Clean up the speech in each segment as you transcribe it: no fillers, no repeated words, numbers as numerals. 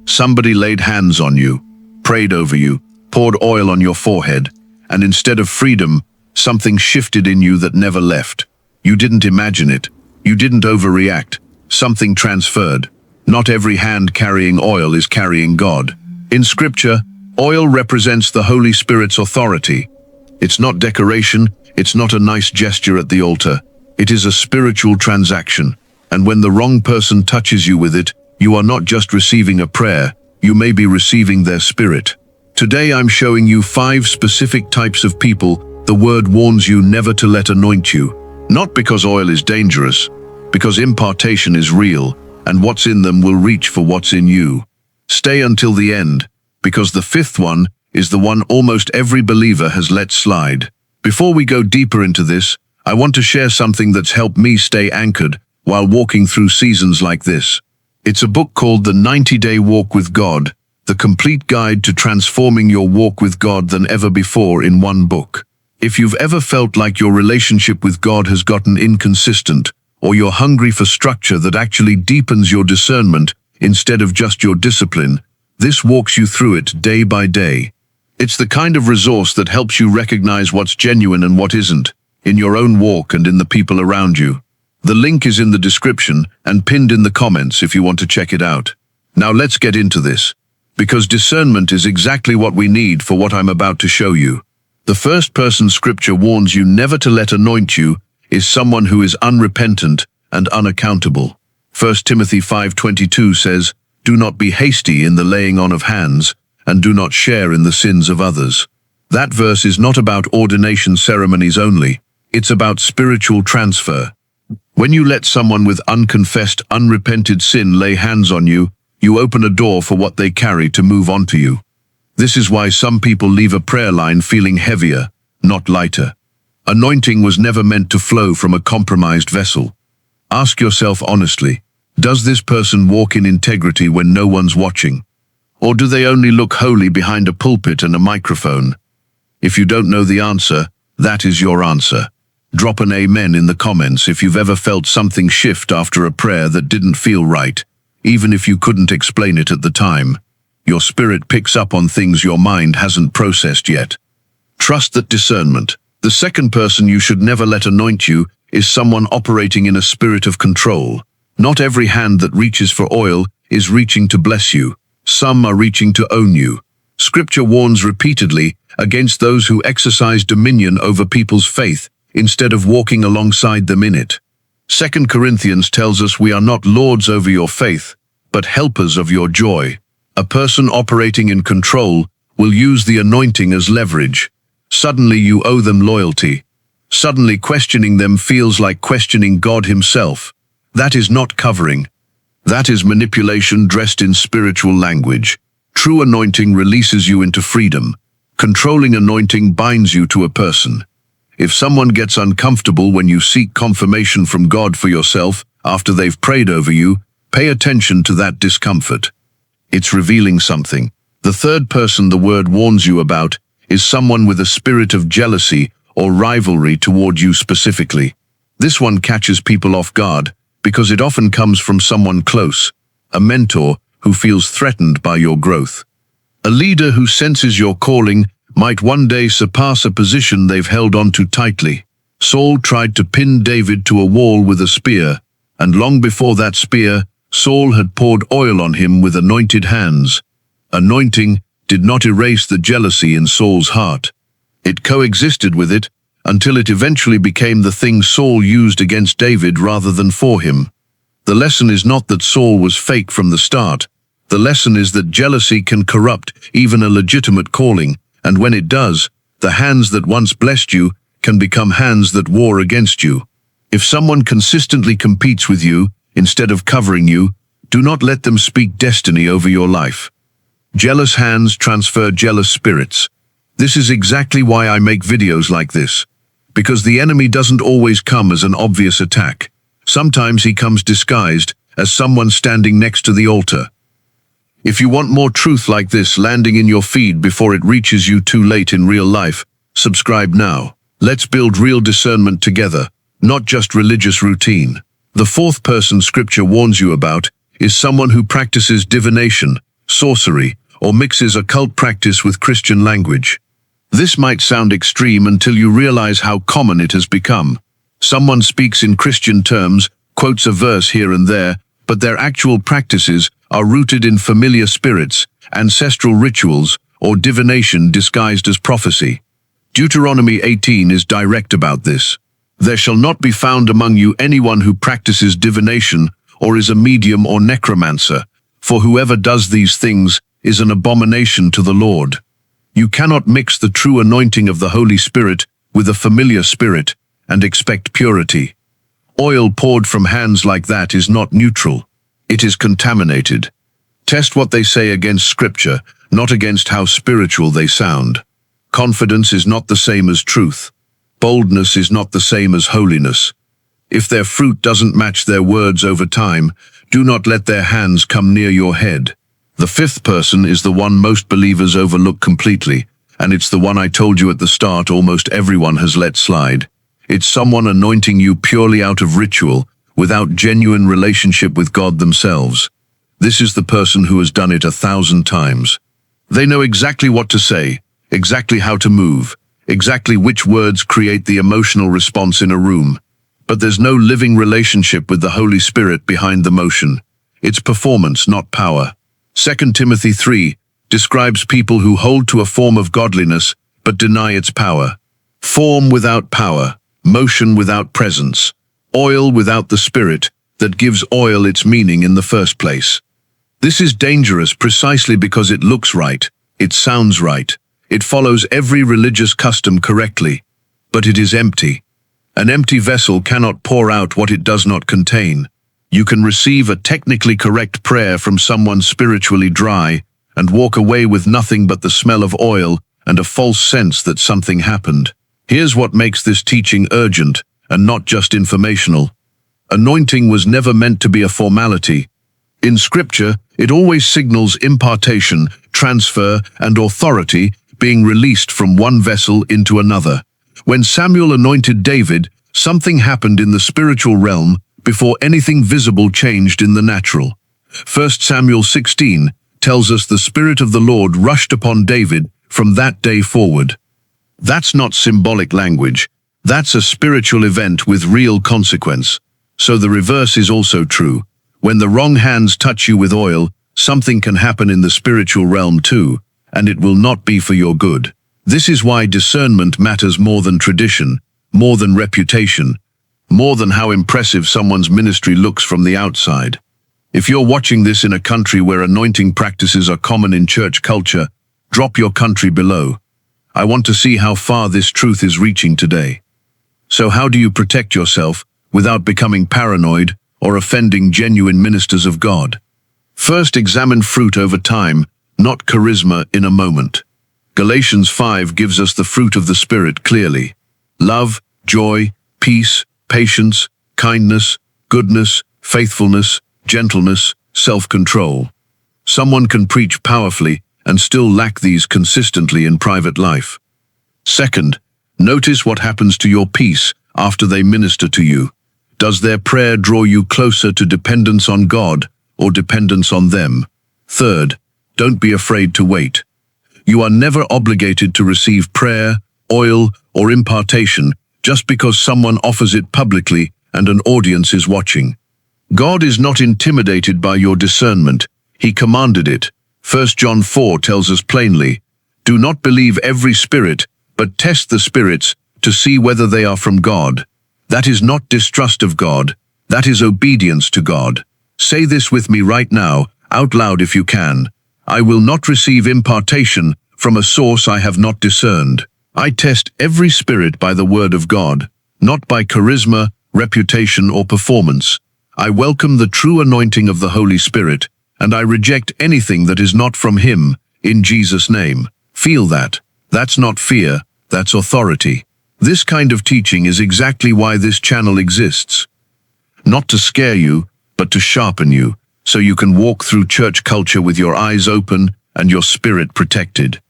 Somebody laid hands on you, prayed over you, poured oil on your forehead, and instead of freedom, something shifted in you that never left. You didn't imagine it. You didn't overreact. Something transferred. Not every hand carrying oil is carrying God. In Scripture, oil represents the Holy Spirit's authority. It's not decoration, it's not a nice gesture at the altar. It is a spiritual transaction. And when the wrong person touches you with it, you are not just receiving a prayer, you may be receiving their spirit. Today I'm showing you 5 specific types of people the Word warns you never to let anoint you. Not because oil is dangerous, because impartation is real, and what's in them will reach for what's in you. Stay until the end, because the 5th one is the one almost every believer has let slide. Before we go deeper into this, I want to share something that's helped me stay anchored while walking through seasons like this. It's a book called The 90-Day Walk with God, the complete guide to transforming your walk with God than ever before in one book. If you've ever felt like your relationship with God has gotten inconsistent, or you're hungry for structure that actually deepens your discernment instead of just your discipline, this walks you through it day by day. It's the kind of resource that helps you recognize what's genuine and what isn't, in your own walk and in the people around you. The link is in the description and pinned in the comments if you want to check it out. Now let's get into this, because discernment is exactly what we need for what I'm about to show you. The first person Scripture warns you never to let anoint you is someone who is unrepentant and unaccountable. 1 Timothy 5:22 says, "Do not be hasty in the laying on of hands, and do not share in the sins of others." That verse is not about ordination ceremonies only, it's about spiritual transfer. When you let someone with unconfessed, unrepented sin lay hands on you, you open a door for what they carry to move onto you. This is why some people leave a prayer line feeling heavier, not lighter. Anointing was never meant to flow from a compromised vessel. Ask yourself honestly, does this person walk in integrity when no one's watching? Or do they only look holy behind a pulpit and a microphone? If you don't know the answer, that is your answer. Drop an amen in the comments if you've ever felt something shift after a prayer that didn't feel right, even if you couldn't explain it at the time. Your spirit picks up on things your mind hasn't processed yet. Trust that discernment. The second person you should never let anoint you is someone operating in a spirit of control. Not every hand that reaches for oil is reaching to bless you. Some are reaching to own you. Scripture warns repeatedly against those who exercise dominion over people's faith instead of walking alongside them in it. 2 Corinthians tells us we are not lords over your faith, but helpers of your joy. A person operating in control will use the anointing as leverage. Suddenly you owe them loyalty. Suddenly questioning them feels like questioning God himself. That is not covering. That is manipulation dressed in spiritual language. True anointing releases you into freedom. Controlling anointing binds you to a person. If someone gets uncomfortable when you seek confirmation from God for yourself after they've prayed over you, pay attention to that discomfort. It's revealing something. The third person the Word warns you about is someone with a spirit of jealousy or rivalry toward you specifically. This one catches people off guard because it often comes from someone close, a mentor who feels threatened by your growth. A leader who senses your calling might one day surpass a position they've held onto tightly. Saul tried to pin David to a wall with a spear, and long before that spear, Saul had poured oil on him with anointed hands. Anointing did not erase the jealousy in Saul's heart. It coexisted with it until it eventually became the thing Saul used against David rather than for him. The lesson is not that Saul was fake from the start. The lesson is that jealousy can corrupt even a legitimate calling, and when it does, the hands that once blessed you can become hands that war against you. If someone consistently competes with you instead of covering you, do not let them speak destiny over your life. Jealous hands transfer jealous spirits. This is exactly why I make videos like this, because the enemy doesn't always come as an obvious attack. Sometimes he comes disguised as someone standing next to the altar. If you want more truth like this landing in your feed before it reaches you too late in real life, subscribe now. Let's build real discernment together, not just religious routine. The fourth person Scripture warns you about is someone who practices divination, sorcery, or mixes occult practice with Christian language. This might sound extreme until you realize how common it has become. Someone speaks in Christian terms, quotes a verse here and there, but their actual practices are rooted in familiar spirits, ancestral rituals, or divination disguised as prophecy. Deuteronomy 18 is direct about this. There shall not be found among you anyone who practices divination or is a medium or necromancer, for whoever does these things is an abomination to the Lord. You cannot mix the true anointing of the Holy Spirit with a familiar spirit and expect purity. Oil poured from hands like that is not neutral. It is contaminated. Test what they say against Scripture, not against how spiritual they sound. Confidence is not the same as truth. Boldness is not the same as holiness. If their fruit doesn't match their words over time, do not let their hands come near your head. The fifth person is the one most believers overlook completely, and it's the one I told you at the start almost everyone has let slide. It's someone anointing you purely out of ritual, without genuine relationship with God themselves. This is the person who has done it 1,000 times. They know exactly what to say, exactly how to move, exactly which words create the emotional response in a room. But there's no living relationship with the Holy Spirit behind the motion. It's performance, not power. 2 Timothy 3 describes people who hold to a form of godliness but deny its power. Form without power, motion without presence, oil without the Spirit that gives oil its meaning in the first place. This is dangerous precisely because it looks right, it sounds right, it follows every religious custom correctly, but it is empty. An empty vessel cannot pour out what it does not contain. You can receive a technically correct prayer from someone spiritually dry and walk away with nothing but the smell of oil and a false sense that something happened. Here's what makes this teaching urgent and not just informational. Anointing was never meant to be a formality. In Scripture, it always signals impartation, transfer, and authority being released from one vessel into another. When Samuel anointed David, something happened in the spiritual realm before anything visible changed in the natural. 1 Samuel 16 tells us the Spirit of the Lord rushed upon David from that day forward. That's not symbolic language. That's a spiritual event with real consequence. So the reverse is also true. When the wrong hands touch you with oil, something can happen in the spiritual realm too, and it will not be for your good. This is why discernment matters more than tradition, more than reputation, more than how impressive someone's ministry looks from the outside. If you're watching this in a country where anointing practices are common in church culture, drop your country below. I want to see how far this truth is reaching today. So how do you protect yourself without becoming paranoid or offending genuine ministers of God? First, examine fruit over time, not charisma in a moment. Galatians 5 gives us the fruit of the Spirit clearly. Love, joy, peace, patience, kindness, goodness, faithfulness, gentleness, self-control. Someone can preach powerfully and still lack these consistently in private life. Second, notice what happens to your peace after they minister to you. Does their prayer draw you closer to dependence on God or dependence on them? Third, don't be afraid to wait. You are never obligated to receive prayer, oil, or impartation just because someone offers it publicly and an audience is watching. God is not intimidated by your discernment. He commanded it. 1 John 4 tells us plainly, "Do not believe every spirit, but test the spirits to see whether they are from God." That is not distrust of God. That is obedience to God. Say this with me right now, out loud if you can. I will not receive impartation from a source I have not discerned. I test every spirit by the word of God, not by charisma, reputation, or performance. I welcome the true anointing of the Holy Spirit, and I reject anything that is not from Him, in Jesus' name. Feel that. That's not fear, that's authority. This kind of teaching is exactly why this channel exists. Not to scare you, but to sharpen you, so you can walk through church culture with your eyes open and your spirit protected.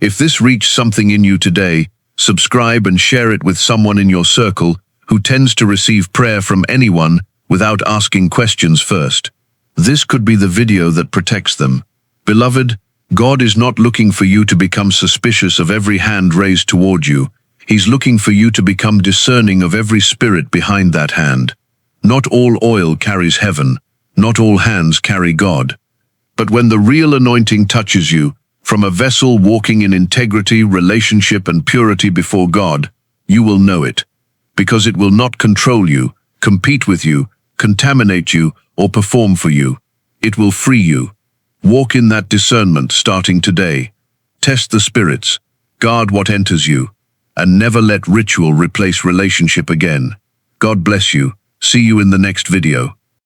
If this reached something in you today, subscribe and share it with someone in your circle who tends to receive prayer from anyone without asking questions first. This could be the video that protects them. Beloved, God is not looking for you to become suspicious of every hand raised toward you. He's looking for you to become discerning of every spirit behind that hand. Not all oil carries heaven. Not all hands carry God. But when the real anointing touches you, from a vessel walking in integrity, relationship, and purity before God, you will know it. Because it will not control you, compete with you, contaminate you, or perform for you. It will free you. Walk in that discernment starting today. Test the spirits, guard what enters you, and never let ritual replace relationship again. God bless you. See you in the next video.